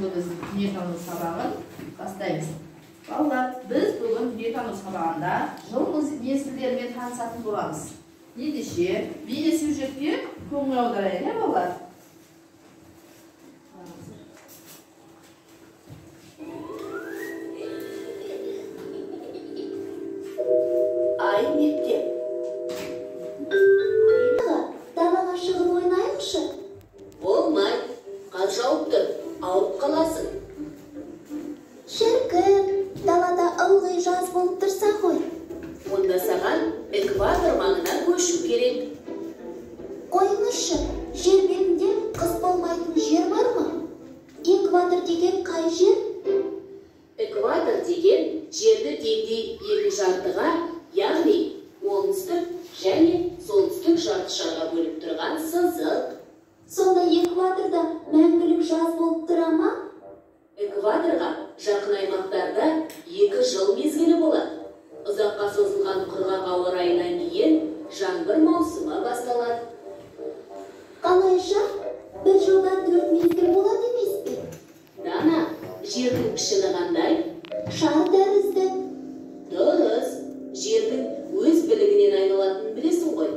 бүгінгі біз дүниетану сабағын бастаймыз. Балалар, біз бүгін дүниетану сабағында жыл мезгілдерімен танысатын боламыз. Ендеше, бейнесюжетке көңіл аударайық, балалар. Ай мектеп. Далаға шығып ойнайықшы. Болмай, қар жауып тұр, ауырып қаласың. Шіркін, далада ылғи жаз болып тұрса ғой. Онда саған экватор маңына көшу керек. Қойыңызшы, жер бетінде қыс болмайтын жер бар ма? Экватор деген қай жер? Экватор деген жерді теңдей екі жартыға, яғни оңтүстік және солтүстік жартышарға бөліп тұрған сызық. Сонда экваторда мәңгілік жаз болып тұра ма? Экваторға жақын аймақтарда 2 жыл мезгілі болады. Ұзаққа созылған құрғақ ауа райынан кейін жаңбыр маусымы басталады. Қалайша, бір жылда 4 мезгіл болады емес пе? Дана, жердің пішіні қандай? Шар тәрізді. Дұрыс, жердің өз білігінен айналатынын білесің ғой.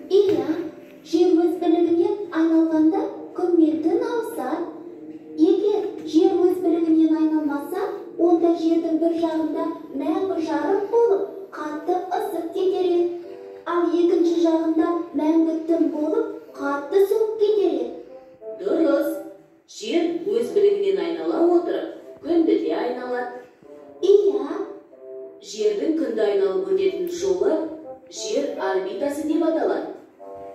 Иә, жер өз білігінен айналғанда күн мен түн ауысады. Егер жер өз білігінен айналмаса, онда жердің бір жағында мәңгі жарық болып, қатты ысып кетереді. Ал екінші жағында мәңгі түн болып, қатты суық кетереді. Дұрыс, жер өз білігінен айнала отырып, күнді де айналады. Иә, Жердің күнді айналып өтетін жолы жер орбитасы деп аталады.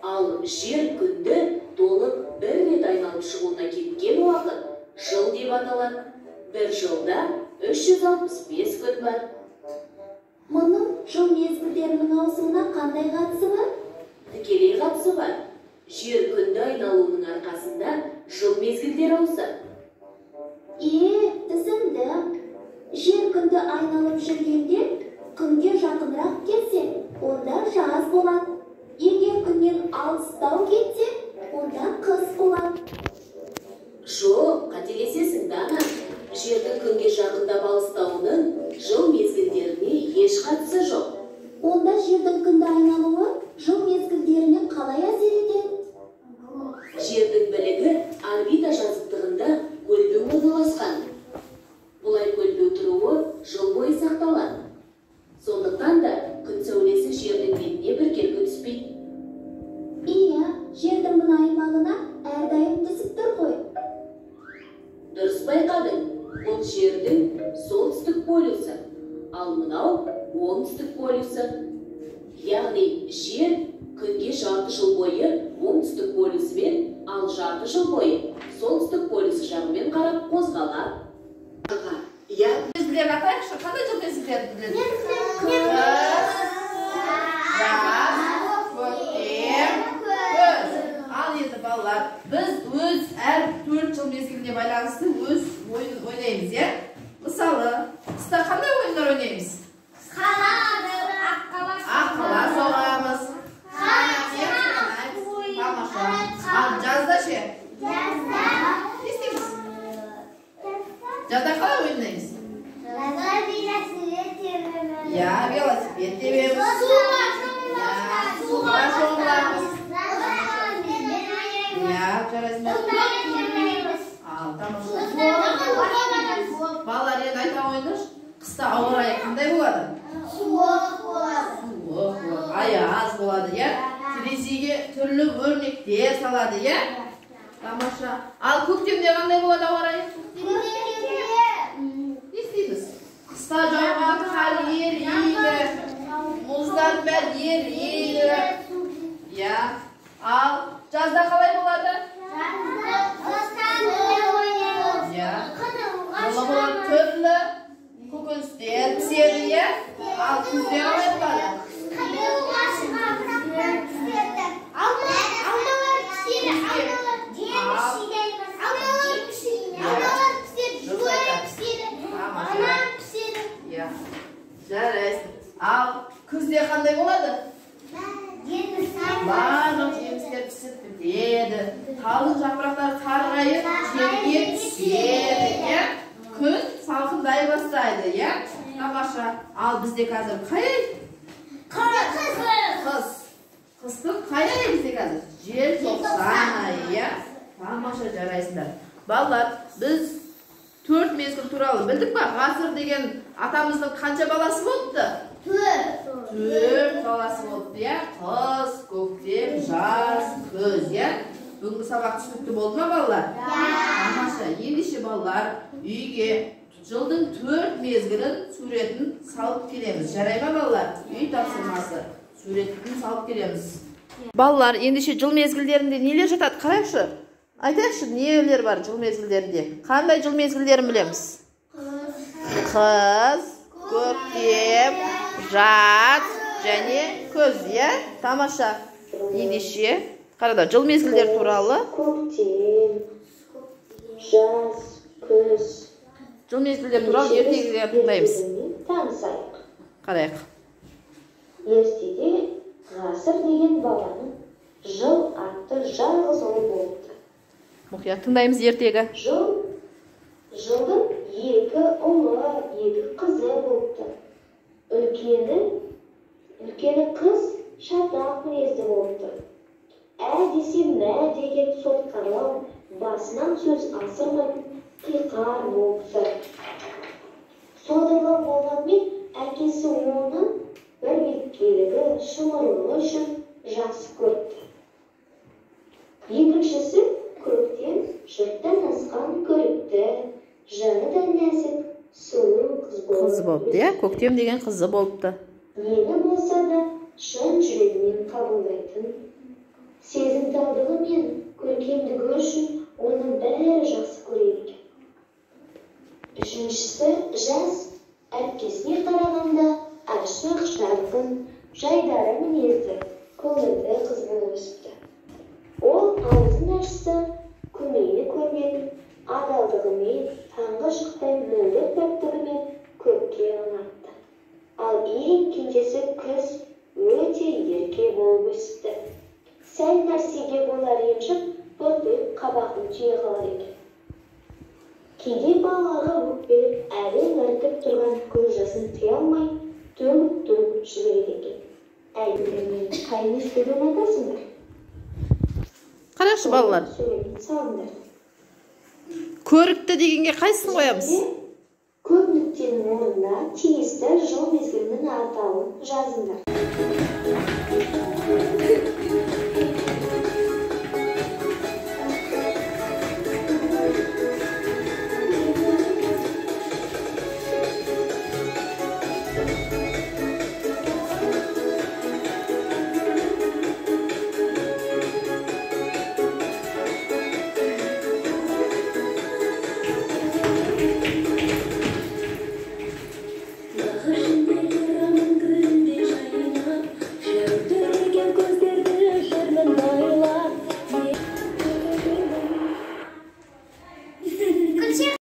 Ал жер күнді толық бір рет айналып шығуына кеткен уақыт жыл деп аталады. Бір жылда 365 күн бар. мұның жыл мезгілдерінің ауысуына қандай қатысы бар? Тікелей қатысы бар. Жер күнді айналуының арқасында жыл мезгілдер ауысады. Түсіндім. Жер күнді айналып жүргенде, күнге жақынырақ келсе, онда жаз болады. Егер күннен алыстау кетсе, онда қыс болады. Жоқ, қателесесің, Дана. Жердің күнге жақындап алыстауының жыл мезгілдеріне еш қатысы жоқ. Онда жердің күнді айналуы жыл мезгілдеріне қалай әсер етеді? Жердің білігі орбита жазықтығында көлбеу орналасқан. Бұлай көлбеу тұруы жыл бойы сақталады. Сондықтан да күн сәулесі жердің бетіне біркелкі түспейді. Иә, жердің мына аймағына әрдайым түсіп тұр ғой. Дұрыс байқадың, бұл жердің солтүстік полюсы, ал мынау оңтүстік полюсы. Яғни жер күнге жарты жыл бойы оңтүстік полюсімен, ал жарты жыл бойы солтүстік полюсі жағымен қарап қозғалады. Мезгілдерін атайықшы, қандай жыл мезгілдерін біледі? Ал енді балалар, біз өз әр 4 жыл мезгіліне байланысты өз ойын ойнаймыз, е? Мысалы, қыста қандай ойындар ойнаймыз? Аққала соғамыз. Тамаша. Ал жазда ше? Не істейміз? Жазда қалай ойнаймыз? Я, велосипед тебеміз. Суға шомыламыз. Я, жарайсың. Ал, тамаша. Балалар енді айта ойныш, қыста ауа райы қандай болады? Суық болады. Суық, аяз болады, я? Терезеге түрлі өрнектер салады, я? Тамаша. Ал көктемде қандай болады ауа райы? Не істейміз? Қыста жауған қар ериді, мұздар бәрі ериді. Я? Ал жазда қалай болады? Түрлі көкөністер піседі, е? Ал күзде қалай болады? Жарайсың. Ал күзде қандай болады? барлық жемістер пісіп бітеді. Талдың жапырақтары тарғайып, жерге түседі, иә? Күн салқындай бастайды, иә? Тамаша. Ал бізде қазір қай ай? Қыс. Қыстың қай айы бізде қазір? Желтоқсан айы, иә? Тамаша, жарайсыңдар. Балалар, біз 4 мезгіл туралы білдік па? Ғасыр деген атамыздың қанша баласы болыпты? 4 баласы болыпты, иә? Қыс, көктем, жаз, күз, иә? Бүгінгі сабақ түсінікті болды ма, балалар? Тамаша. Ендеше балалар, үйге жылдың 4 мезгілін суретін салып келеміз. Жарай ма, балалар? Үй тапсырмасы. Суретін салып келеміз. Балалар, ендеше жыл мезгілдерінде нелер жатады? Қарайықшы. Айтайықшы, нелер бар жыл мезгілдерінде? Қандай жыл мезгілдерін білеміз? Қыс, көктем, жаз және күз, иә? Тамаша. Ендеше, қарада, жыл мезгілдері туралы. Көктем, жаз, күз. Жыл мезгілдері туралы ертегілер тыңдаймыз. Танысайық. Қарайық. Ертеде ғасыр деген баланың жыл атты жалғыз ұлы болыпты. Мұқият тыңдаймыз ертегі. Жылдың 2 ұлы, 2 қызы болыпты. Үлкені қыз шатақ мінезді болыпты. Десе мә деген сотқарлау, басынан сөз асырмайтын қиқар болыпты. Содырлау болғанмен әкесі оның бір беткейлігі, шымырлығы үшін жақсы көріпті. Екіншісі көктем жұрттан асқан көрікті, жаны да нәзік, сұлу қыз болыпты, иә? Көктем деген қызы болыпты. Нені болса да шын жүрегімен қабылдайтын. Сезімталдығы мен көркемдігі үшін оның бәрі жақсы көреді. Үшіншісі жаз, әпкесіне қарағанда ашық, жарқын, жайдары мінезді, көңілді қыз болып өсіпті. Ол аузын ашса, көмейді көрмеген, адалдығымен, таңғы шықтай мөлдір пәктігімен көпке ұнатты. Ал ең кенжесі күз өте ерке болып өсіпті. Сәл нәрсеге болар ренжіп, бұртып қабағын түйе қалар екен. Кейде балаларға өкпелеп әрең іркіп тұрған көз жасын тыя алмай, төгіп жібереді екен. Әйелдермен қай нәрседен айтасыңдар? Қарашы балалар. Суретін салыңдар. Көрікті дегенге қайсысын қоямыз? Көп нүктенің орнына тиісті жыл мезгілінің атауын жазыңдар.